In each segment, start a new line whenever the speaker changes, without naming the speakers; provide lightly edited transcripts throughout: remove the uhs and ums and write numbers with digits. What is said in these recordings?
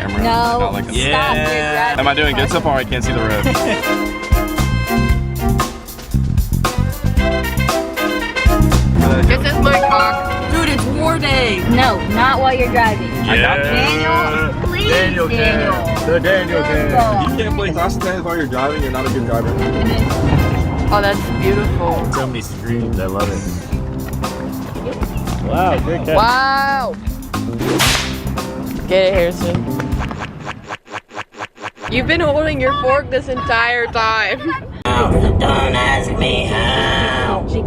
camera.
No,
Not like
stop. You're grabbing
Am I doing good so far? I can't see the road.
This is my car. Dude, it's war day.
No, not while you're driving.
Daniel,
please,
Daniel
Daniel.
can. The Daniel
Good
can.
boy.
You can't play class tag while you're driving. You're not a good driver.
Oh, that's beautiful.
So many screens. I love it. Wow, good catch.
Wow. Get it, Harrison. You've been holding your fork this entire time.
Don't ask me how.
3,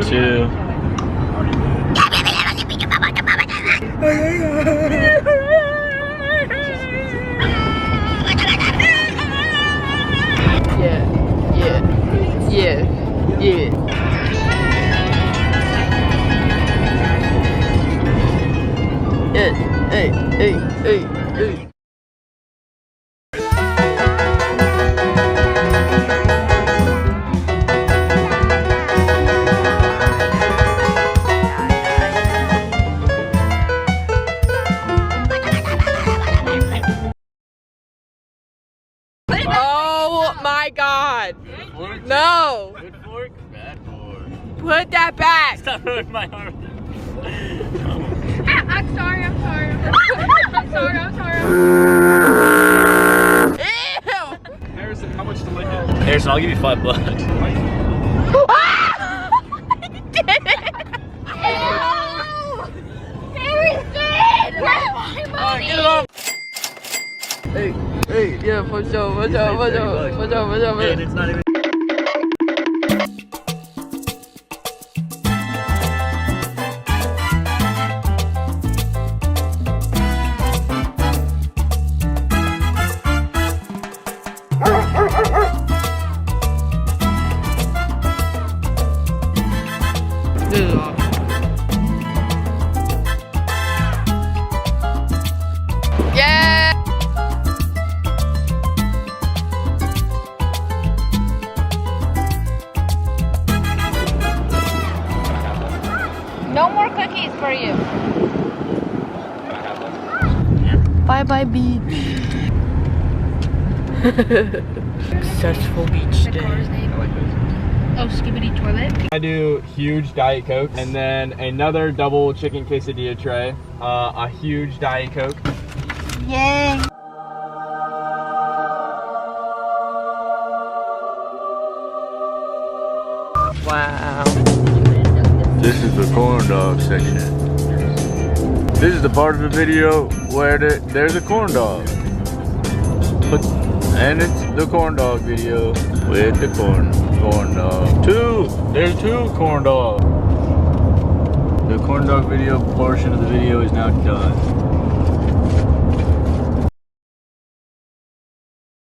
2.
Yeah. Hey. Oh my God. No.
Good fork, bad fork.
Put that back.
Stop ruining my arm.
I'm sorry. Ew.
Harrison, how much to lick it? Harrison, I'll give you $5. Get it off.
Hey, yeah, for sure.
And it's not even.
This is awesome. Yeah!
No more cookies for you.
Bye beach. Successful beach day.
Oh, Skibbity Toilet.
I do huge Diet Coke and then another double chicken quesadilla tray, a huge Diet Coke.
Yay.
Wow.
This is the corn dog section. This is the part of the video where there's a corn dog. And it's the corn dog video with the corn dog. There's two corn dogs. The corn dog video portion of the video is now done.